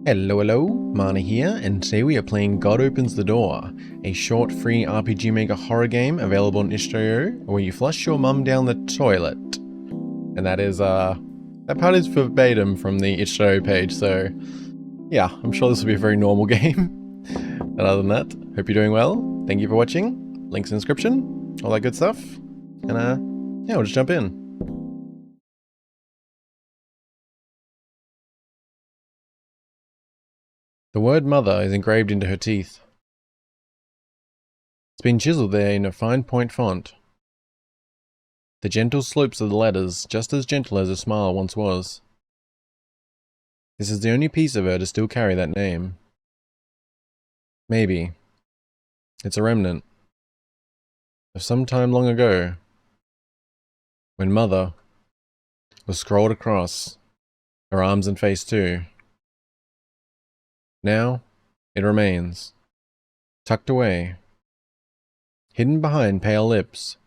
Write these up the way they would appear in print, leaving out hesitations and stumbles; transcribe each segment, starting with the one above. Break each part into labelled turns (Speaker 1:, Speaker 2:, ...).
Speaker 1: Hello, Mana here, and today we are playing God Opens the Door, a short free RPG Maker horror game available on itch.io where you flush your mum down the toilet. And that is, that part is verbatim from the itch.io page, so yeah, I'm sure this will be a very normal game. But other than that, hope you're doing well, thank you for watching, links in the description, all that good stuff, and yeah, we'll just jump in. The word mother is engraved into her teeth. It's been chiseled there in a fine point font. The gentle slopes of the letters, just as gentle as her smile once was. This is the only piece of her to still carry that name. Maybe. It's a remnant of some time long ago, when Mother was scrolled across, her arms and face too. Now, it remains, tucked away, hidden behind pale lips,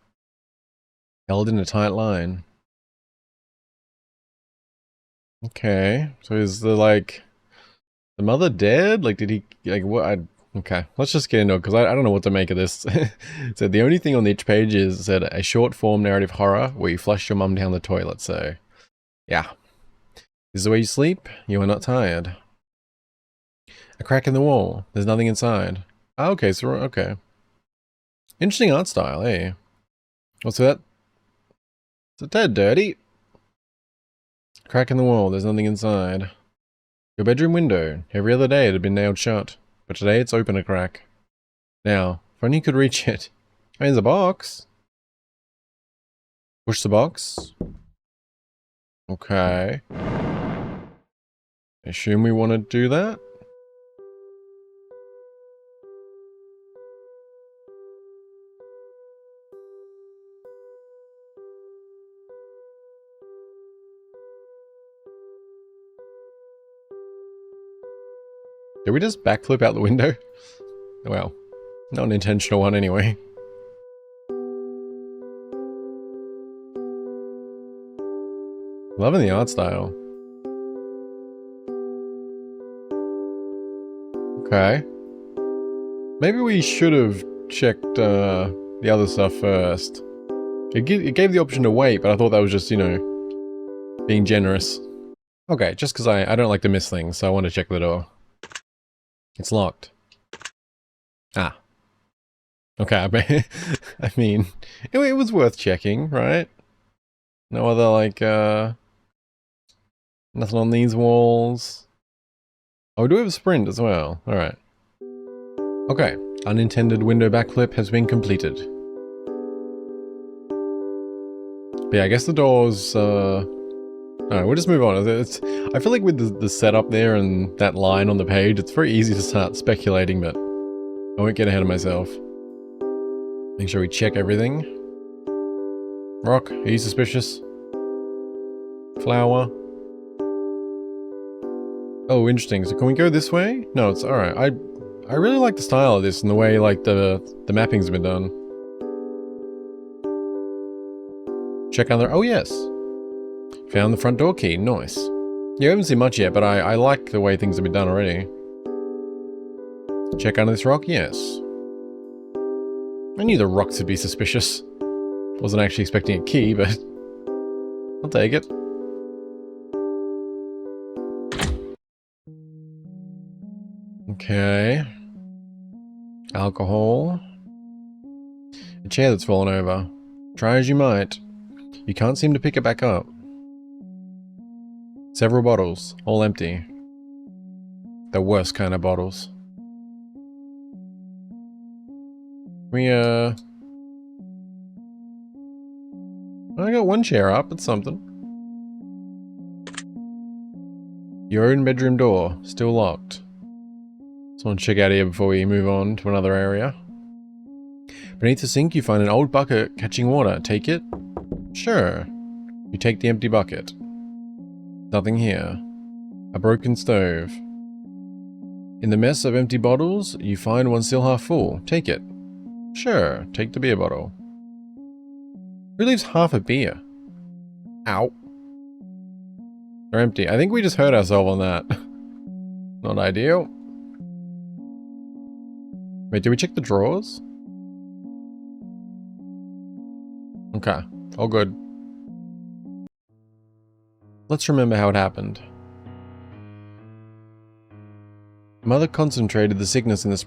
Speaker 1: held in a tight line. Okay, so is the mother dead? Like, did he, what? Okay, let's just get into it, because I don't know what to make of this. So the only thing on each page is said a short form narrative horror where you flush your mum down the toilet, so yeah. This is the way you sleep, you are not tired. A crack in the wall, there's nothing inside. Oh, okay, so, okay. Interesting art style, eh? What's that? It's a tad dirty. Crack in the wall, there's nothing inside. Your bedroom window, every other day it had been nailed shut, but today it's open a crack. Now, if only you could reach it. Oh, there's a box. Push the box. Okay. I assume we want to do that? Did we just backflip out the window? Well, not an intentional one anyway. Loving the art style. Okay. Maybe we should have checked the other stuff first. It gave the option to wait, but I thought that was just, you know, being generous. Okay, just because I don't like to miss things, so I want to check the door. It's locked. Ah. Okay, I mean, it was worth checking, right? No other, nothing on these walls. Oh, we do have a sprint as well. Alright. Okay, unintended window backflip has been completed. But yeah, I guess the doors, alright, we'll just move on. I feel like with the setup there and that line on the page, it's very easy to start speculating, but I won't get ahead of myself. Make sure we check everything. Rock, are you suspicious? Flower. Oh, interesting. So can we go this way? No, it's alright. I really like the style of this and the way, like, the mapping's been done. Check on there. Oh, yes. Found the front door key. Nice. Yeah, I haven't seen much yet, but I like the way things have been done already. Check under this rock? Yes. I knew the rocks would be suspicious. Wasn't actually expecting a key, but I'll take it. Okay. Alcohol. A chair that's fallen over. Try as you might, you can't seem to pick it back up. Several bottles, all empty. The worst kind of bottles. I got one chair up, it's something. Your own bedroom door, still locked. Just want to check out here before we move on to another area. Beneath the sink you find an old bucket catching water. Take it? Sure. You take the empty bucket. Nothing here. A broken stove. In the mess of empty bottles, you find one still half full. Take it. Sure, take the beer bottle. Who leaves half a beer? Ow. They're empty. I think we just hurt ourselves on that. Not ideal. Wait, did we check the drawers? Okay, all good. Let's remember how it happened. Mother contacted the sickness in the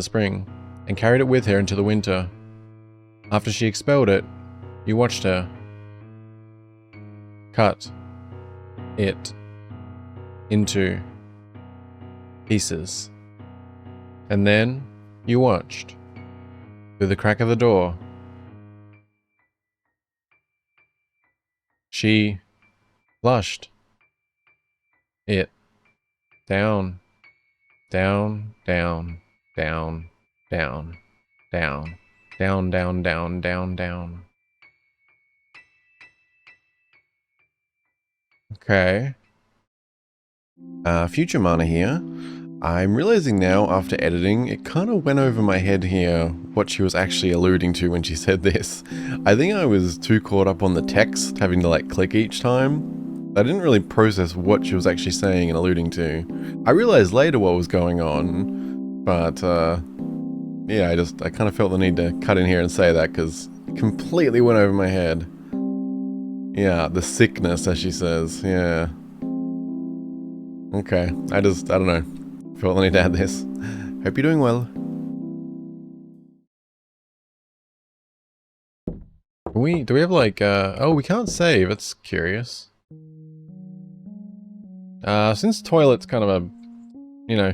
Speaker 1: spring and carried it with her into the winter. After she expelled it, you watched her cut it into pieces. And then you watched through the crack of the door. She flushed it down, down, down, down, down, down, down, down, down, down, down. Okay. Future Mana here. I'm realizing now, after editing, it kind of went over my head here what she was actually alluding to when she said this. I think I was too caught up on the text, having to like click each time. I didn't really process what she was actually saying and alluding to. I realized later what was going on, but yeah, I kind of felt the need to cut in here and say that because it completely went over my head. Yeah, the sickness, as she says, yeah. Okay, I don't know. Felt the need to add this. Hope you're doing well. Do we have like, oh, we can't save, that's curious. Since toilet's kind of a, you know,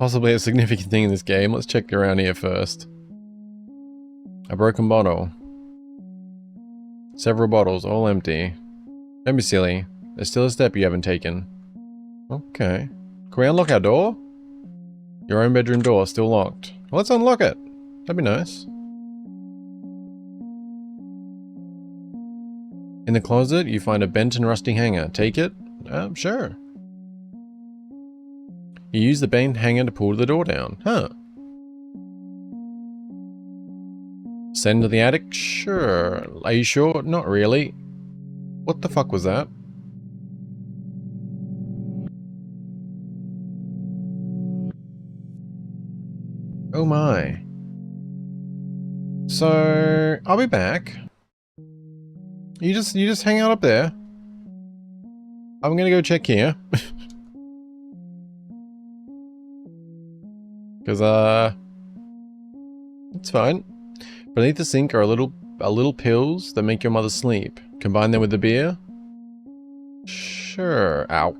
Speaker 1: possibly a significant thing in this game, let's check around here first. A broken bottle. Several bottles, all empty. Don't be silly. There's still a step you haven't taken. Okay. Can we unlock our door? Your own bedroom door, still locked. Well, let's unlock it. That'd be nice. In the closet, you find a bent and rusty hanger. Take it? Sure. You use the bent hanger to pull the door down. Huh. Send to the attic? Sure. Are you sure? Not really. What the fuck was that? Oh my. So, I'll be back. You just hang out up there. I'm gonna go check here. Cause it's fine. Beneath the sink are a little pills that make your mother sleep. Combine them with the beer? Sure. Ow.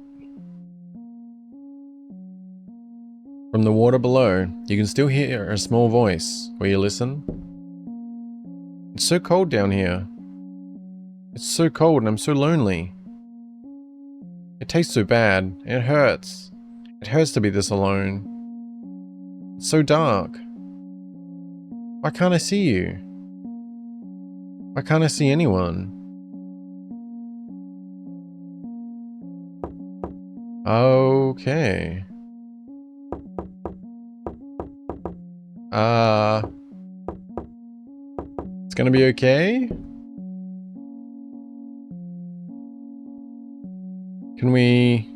Speaker 1: From the water below, you can still hear a small voice. Will you listen? It's so cold down here. It's so cold and I'm so lonely. It tastes so bad, and it hurts. It hurts to be this alone. It's so dark. Why can't I see you? Why can't I see anyone? Okay. It's gonna be okay? Can we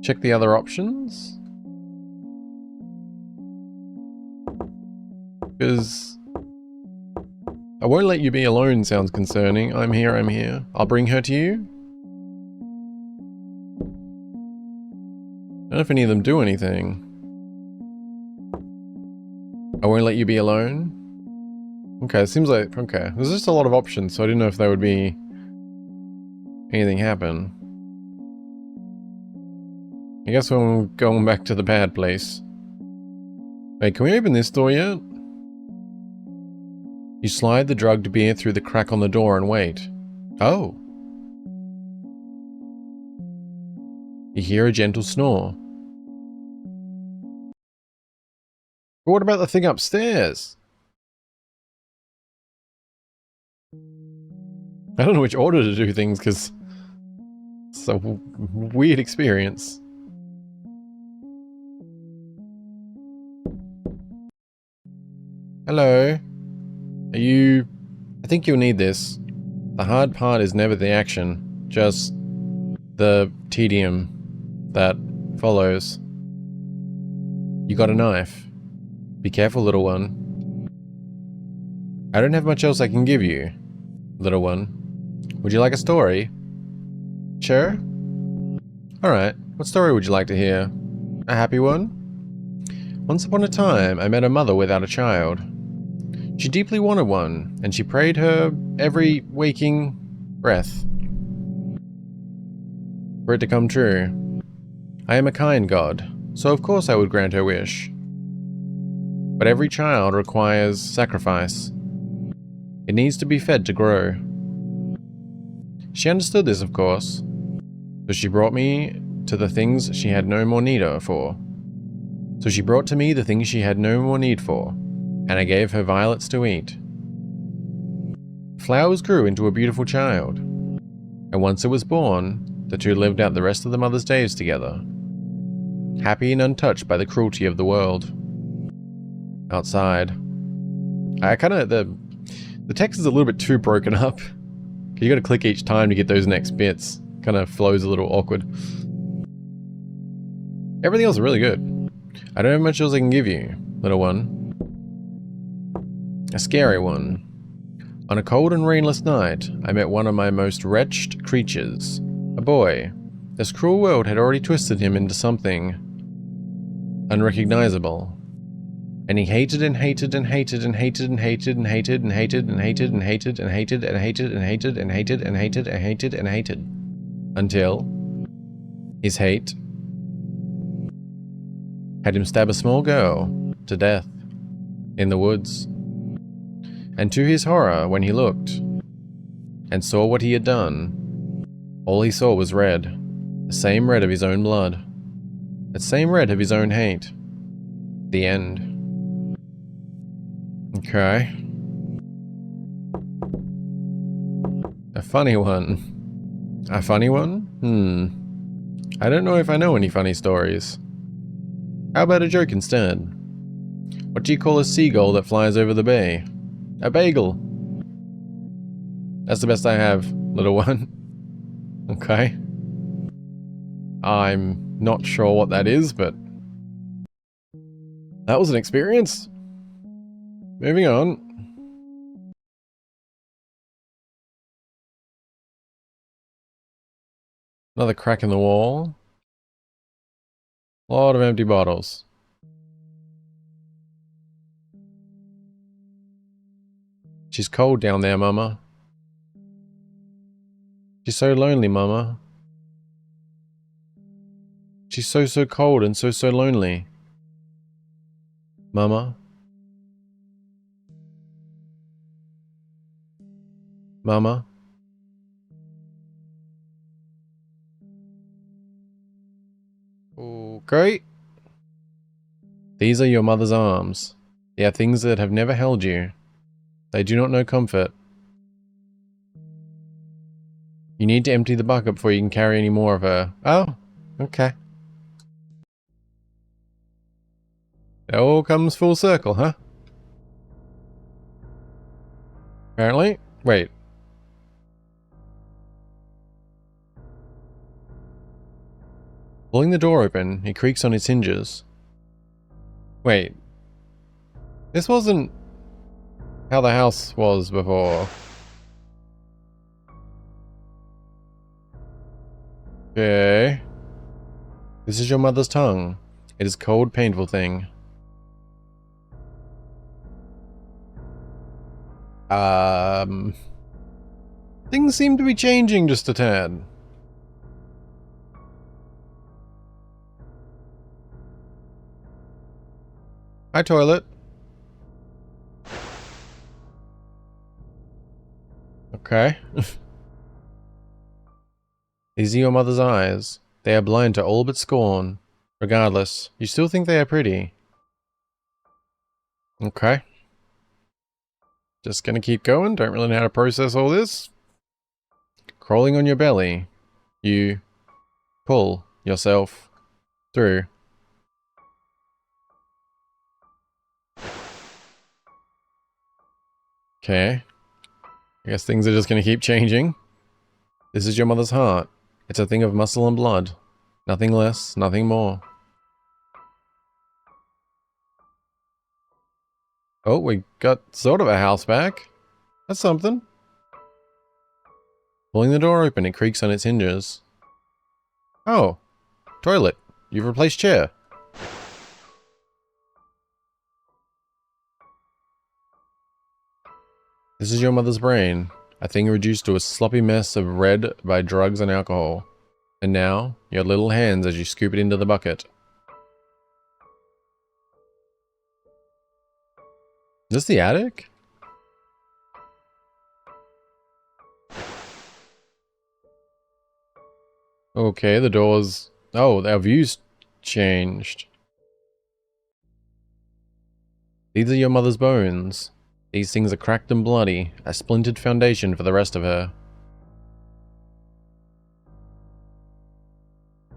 Speaker 1: check the other options? Because I won't let you be alone sounds concerning. I'm here, I'm here. I'll bring her to you. I don't know if any of them do anything. I won't let you be alone. Okay, it seems like, okay. There's just a lot of options, so I didn't know if there would be anything happen. I guess we're going back to the bad place. Wait, can we open this door yet? You slide the drugged beer through the crack on the door and wait. Oh. You hear a gentle snore. But what about the thing upstairs? I don't know which order to do things because it's a weird experience. Hello. Are you... I think you'll need this. The hard part is never the action, just the tedium that follows. You got a knife. Be careful, little one. I don't have much else I can give you, little one. Would you like a story? Sure. Alright, what story would you like to hear? A happy one? Once upon a time, I met a mother without a child. She deeply wanted one, and she prayed her every waking breath for it to come true. I am a kind God, so of course I would grant her wish. But every child requires sacrifice. It needs to be fed to grow. She understood this, of course, so she brought me to the things she had no more need for. So she brought to me the things she had no more need for, and I gave her violets to eat. Flowers grew into a beautiful child, and once it was born, the two lived out the rest of the mother's days together, happy and untouched by the cruelty of the world. Outside, the text is a little bit too broken up. You gotta click each time to get those next bits. Kind of flows a little awkward. Everything else is really good. I don't have much else I can give you, little one. A scary one. On a cold and rainless night, I met one of my most wretched creatures. A boy. This cruel world had already twisted him into something unrecognizable. And he hated and hated and hated and hated and hated and hated and hated and hated and hated and hated and hated and hated and hated and hated and hated and hated. Until his hate had him stab a small girl to death in the woods. And to his horror, when he looked and saw what he had done, all he saw was red. The same red of his own blood. The same red of his own hate. The end. Okay. A funny one. A funny one? I don't know if I know any funny stories. How about a joke instead? What do you call a seagull that flies over the bay? A bagel. That's the best I have, little one. Okay. I'm not sure what that is, but that was an experience. Moving on. Another crack in the wall. A lot of empty bottles. She's cold down there, Mama. She's so lonely, Mama. She's so cold and so lonely. Mama. Mama. Okay. These are your mother's arms. They are things that have never held you. They do not know comfort. You need to empty the bucket before you can carry any more of her. Oh, okay. It all comes full circle, huh? Apparently. Wait. Pulling the door open, it creaks on its hinges. Wait. This wasn't how the house was before. Okay. This is your mother's tongue. It is a cold, painful thing. Things seem to be changing just a tad. Hi, toilet. Okay. These are your mother's eyes. They are blind to all but scorn. Regardless, you still think they are pretty. Okay. Just gonna keep going. Don't really know how to process all this. Crawling on your belly. You pull yourself through. Okay. I guess things are just gonna keep changing. This is your mother's heart. It's a thing of muscle and blood. Nothing less, nothing more. Oh, we got sort of a house back. That's something. Pulling the door open, it creaks on its hinges. Oh, toilet. You've replaced chair. This is your mother's brain. A thing reduced to a sloppy mess of red by drugs and alcohol. And now, your little hands as you scoop it into the bucket. Is this the attic? Okay, the doors... Oh, our view's changed. These are your mother's bones. These things are cracked and bloody, a splintered foundation for the rest of her.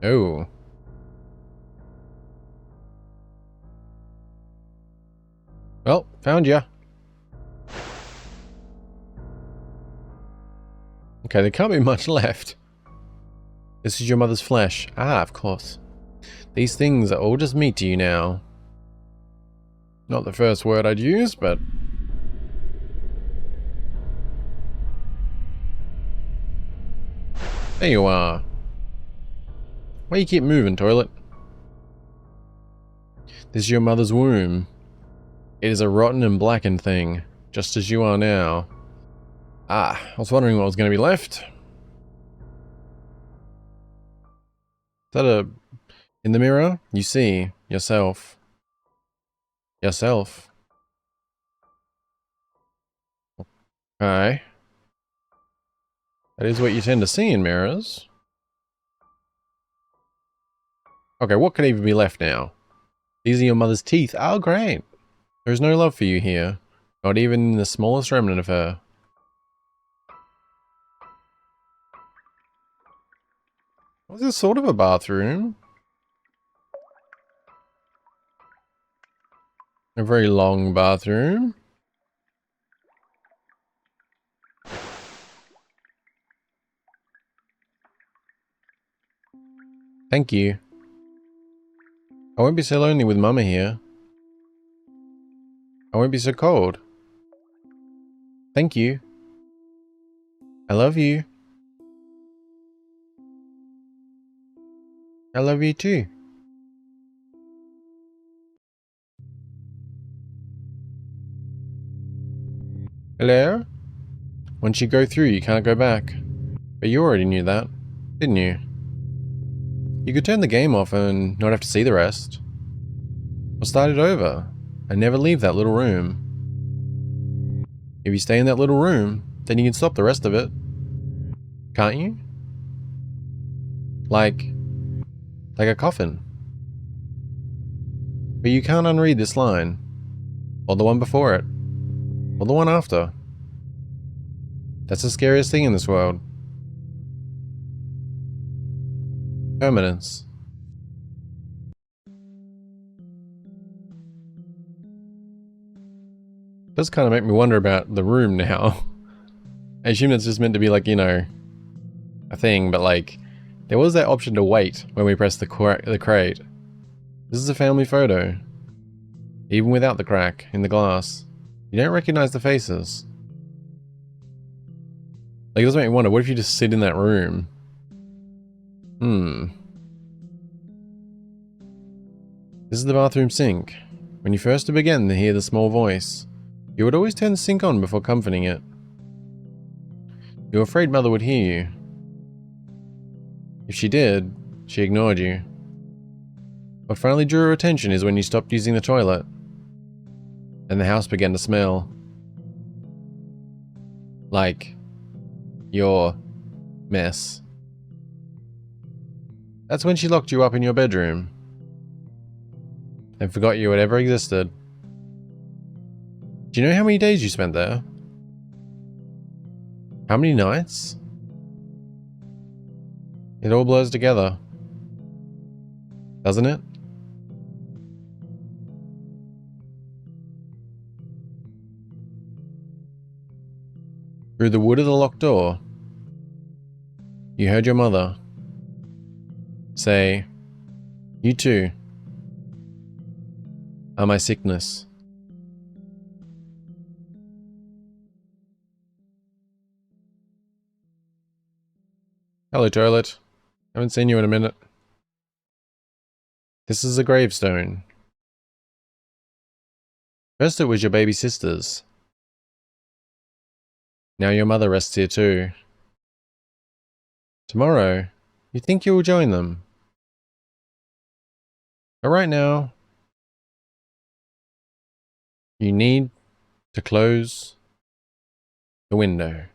Speaker 1: Oh. Well, found ya. Okay, there can't be much left. This is your mother's flesh. Ah, of course. These things are all just meat to you now. Not the first word I'd use, but... There you are. Why you keep moving, toilet? This is your mother's womb. It is a rotten and blackened thing, just as you are now. Ah, I was wondering what was going to be left. Is that a... In the mirror, you see yourself. Yourself. Okay. That is what you tend to see in mirrors. Okay, what could even be left now? These are your mother's teeth. Oh, great. There is no love for you here. Not even in the smallest remnant of her. Was this sort of a bathroom? A very long bathroom. Thank you. I won't be so lonely with Mama here. I won't be so cold. Thank you. I love you. I love you too. Hello? Once you go through, you can't go back. But you already knew that, didn't you? You could turn the game off and not have to see the rest. Or start it over, and never leave that little room. If you stay in that little room, then you can stop the rest of it. Can't you? Like a coffin. But you can't unread this line. Or the one before it. Or the one after. That's the scariest thing in this world. Permanence. Does kind of make me wonder about the room now. I assume it's just meant to be like, you know, a thing, but like, there was that option to wait when we pressed the crate. This is a family photo. Even without the crack in the glass. You don't recognize the faces. Like, it does make me wonder, what if you just sit in that room? This is the bathroom sink. When you first began to hear the small voice, you would always turn the sink on before comforting it. You were afraid Mother would hear you. If she did, she ignored you. What finally drew her attention is when you stopped using the toilet, and the house began to smell. Like your mess. That's when she locked you up in your bedroom and forgot you had ever existed. Do you know how many days you spent there? How many nights? It all blurs together, doesn't it? Through the wood of the locked door, you heard your mother, Say, you too are my sickness. Hello, toilet. Haven't seen you in a minute. This is a gravestone. First it was your baby sister's. Now your mother rests here too. Tomorrow, you think you will join them. But right now, you need to close the window.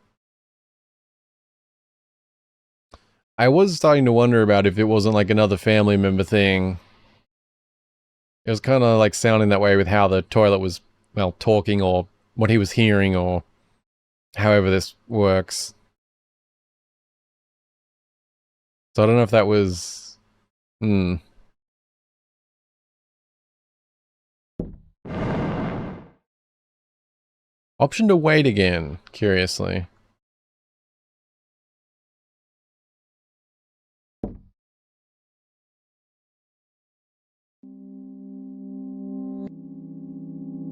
Speaker 1: I was starting to wonder about if it wasn't like another family member thing. It was kind of like sounding that way with how the toilet was, well, talking, or what he was hearing, or however this works. So I don't know if that was... Option to wait again, curiously.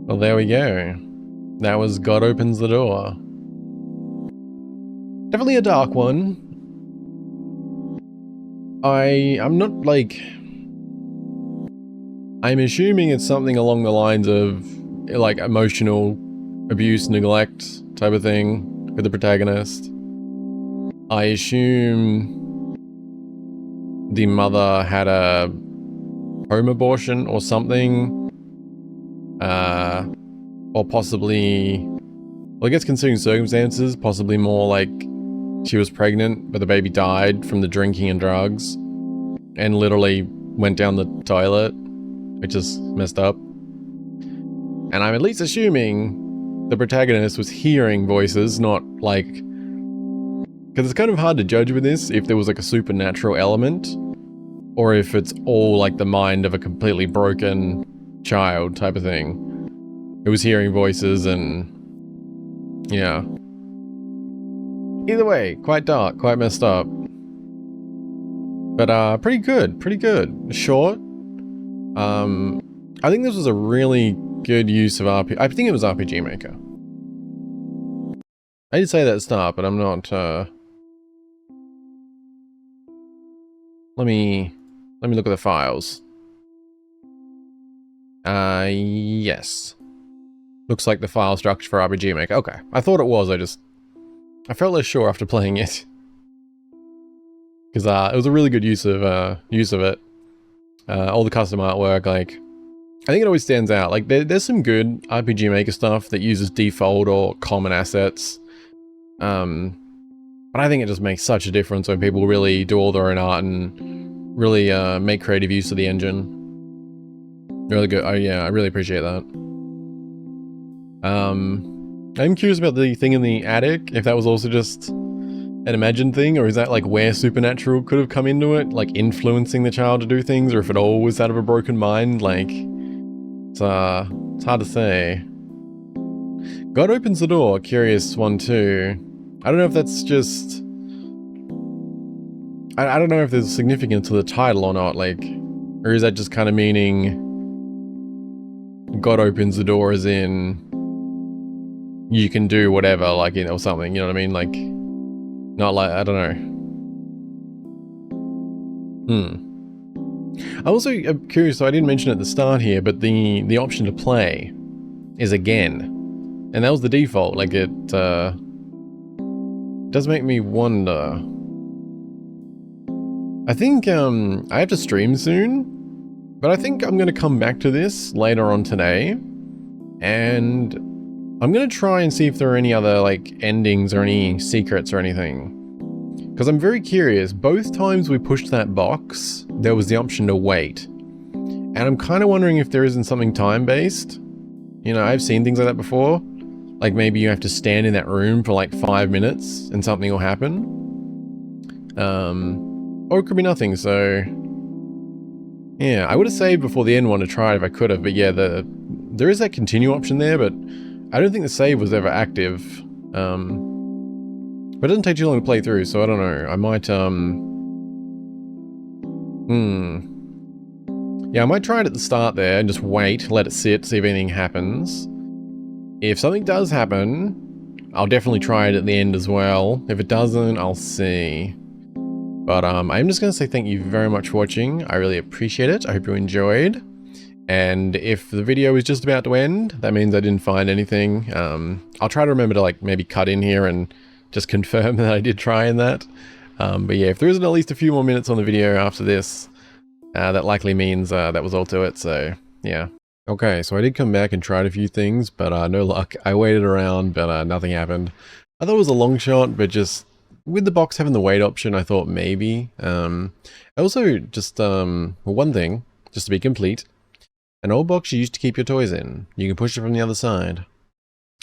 Speaker 1: Well, there we go. That was God Opens the Door. Definitely a dark one. I'm not like... I'm assuming it's something along the lines of like emotional abuse, neglect type of thing with the protagonist. I assume the mother had a home abortion or something. Or possibly, well, I guess considering circumstances, possibly more like she was pregnant, but the baby died from the drinking and drugs, and literally went down the toilet, which is messed up. And I'm at least assuming the protagonist was hearing voices, not like... Because it's kind of hard to judge with this, if there was like a supernatural element, or if it's all like the mind of a completely broken child type of thing. It was hearing voices and... yeah. Either way, quite dark, quite messed up. But pretty good, pretty good. Short. I think this was a really good use of RPG. I think it was RPG Maker. I did say that at the start, but I'm not, Let me look at the files. Yes. Looks like the file structure for RPG Maker. Okay. I thought it was, I felt less sure after playing it. Because it was a really good use of it. All the custom artwork, like, I think it always stands out. Like, there's some good RPG Maker stuff that uses default or common assets. But I think it just makes such a difference when people really do all their own art and really make creative use of the engine. Really good. Oh yeah, I really appreciate that. I'm curious about the thing in the attic, if that was also just an imagined thing, or is that like where supernatural could have come into it, like influencing the child to do things, or if it all was out of a broken mind. Like, it's hard to say. God Opens the Door, curious one too. I don't know if that's just... I don't know if there's significance to the title or not, like, or is that just kind of meaning God opens the door as in you can do whatever, like, you know, or something, you know what I mean? Like, not like, I don't know. I also am curious, so I didn't mention it at the start here, but the option to play is again. And that was the default, like it does make me wonder. I think I have to stream soon, but I think I'm going to come back to this later on today, and I'm going to try and see if there are any other like endings or any secrets or anything. Because I'm very curious, both times we pushed that box, there was the option to wait. And I'm kind of wondering if there isn't something time-based. You know, I've seen things like that before. Like maybe you have to stand in that room for like 5 minutes and something will happen. Or it could be nothing, so... yeah, I would have saved before the end one to try it if I could have, but yeah, there is that continue option there, but I don't think the save was ever active. But it doesn't take too long to play through, so I don't know. I might, Yeah, I might try it at the start there and just wait, let it sit, see if anything happens. If something does happen, I'll definitely try it at the end as well. If it doesn't, I'll see. But I'm just going to say thank you very much for watching. I really appreciate it. I hope you enjoyed. And if the video is just about to end, that means I didn't find anything. I'll try to remember to like maybe cut in here and just confirm that I did try in that. But yeah, if there isn't at least a few more minutes on the video after this, that likely means that was all to it, so yeah. Okay, so I did come back and tried a few things, but no luck. I waited around, but nothing happened. I thought it was a long shot, but just with the box having the wait option, I thought maybe. Also, just one thing, just to be complete, an old box you used to keep your toys in. You can push it from the other side.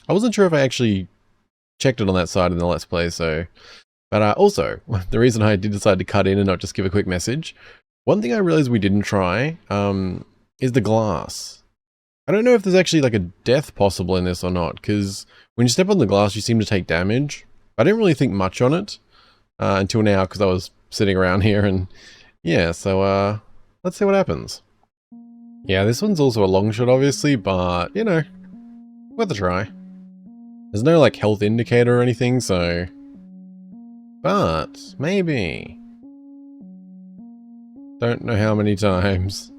Speaker 1: I wasn't sure if I actually checked it on that side in the Let's Play, so... But also, the reason I did decide to cut in and not just give a quick message, one thing I realized we didn't try is the glass. I don't know if there's actually like a death possible in this or not, because when you step on the glass, you seem to take damage. I didn't really think much on it until now, because I was sitting around here, and yeah, so let's see what happens. Yeah, this one's also a long shot, obviously, but, you know, worth a try. There's no, like, health indicator or anything, so... But, maybe. Don't know how many times.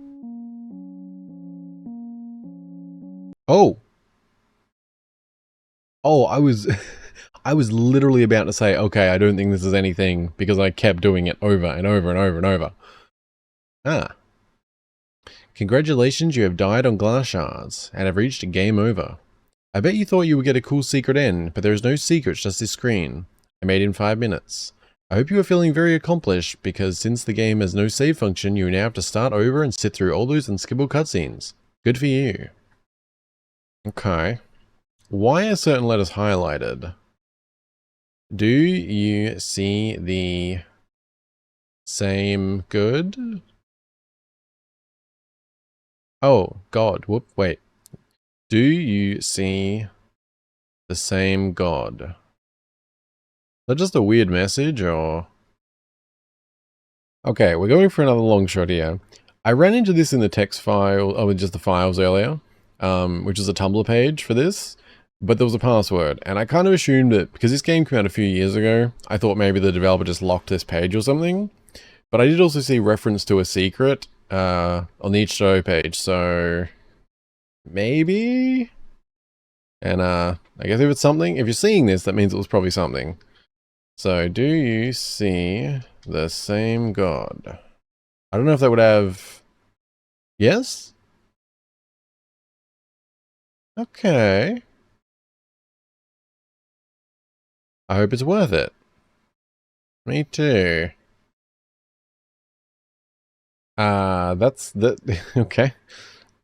Speaker 1: Oh! Oh, I was... I was literally about to say, okay, I don't think this is anything, because I kept doing it over and over and over and over. Ah. Congratulations, you have died on glass shards, and have reached game over. I bet you thought you would get a cool secret end, but there is no secret, just this screen. I made it in 5 minutes. I hope you are feeling very accomplished, because since the game has no save function, you now have to start over and sit through all those unskippable cutscenes. Good for you. Okay. Why are certain letters highlighted? Do you see the same good? Oh, God. Whoop, wait. Do you see the same God? Is that just a weird message, or...? Okay, we're going for another long shot here. I ran into this in the text file, or just the files earlier, which is a Tumblr page for this, but there was a password, and I kind of assumed that, because this game came out a few years ago, I thought maybe the developer just locked this page or something, but I did also see reference to a secret on the itch.io page, so... maybe? And I guess if it's something, if you're seeing this, that means it was probably something. So, do you see the same God? I don't know if that would have... Yes? Okay. I hope it's worth it. Me too. That's... okay.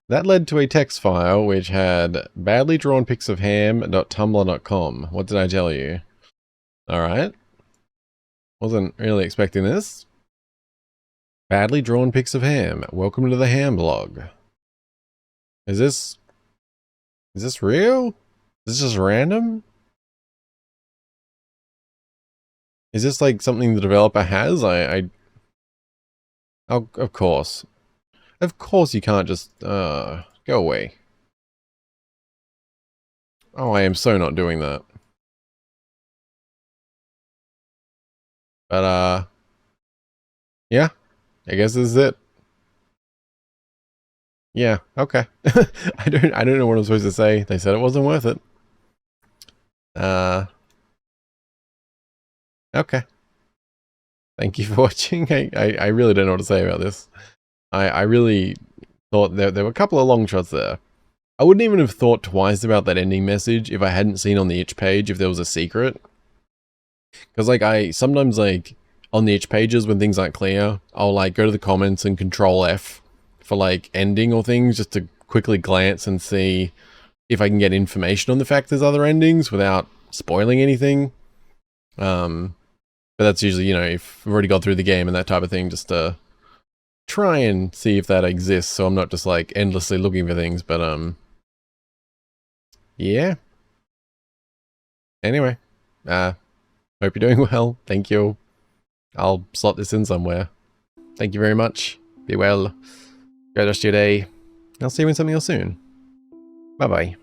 Speaker 1: That led to a text file which had badly drawn pics of ham.tumblr.com. What did I tell you? Alright. Wasn't really expecting this. Badly drawn pics of ham. Welcome to the ham blog. Is this real? Is this just random? Is this like something the developer has? Oh, of course. Of course you can't just, go away. Oh, I am so not doing that. But, yeah. I guess this is it. Yeah, okay. I don't know what I'm supposed to say. They said it wasn't worth it. Okay. Thank you for watching. I really don't know what to say about this. I really thought there were a couple of long shots there. I wouldn't even have thought twice about that ending message if I hadn't seen on the itch page if there was a secret. Because like I sometimes like on the itch pages when things aren't clear, I'll like go to the comments and control F for like ending or things just to quickly glance and see if I can get information on the fact there's other endings without spoiling anything. But that's usually, you know, if I've already gone through the game and that type of thing, just to try and see if that exists, so I'm not just like endlessly looking for things, but yeah. Anyway, hope you're doing well. Thank you. I'll slot this in somewhere. Thank thank you very much. Be well. Great rest of your day. I'll see you in something else soon. Bye-bye.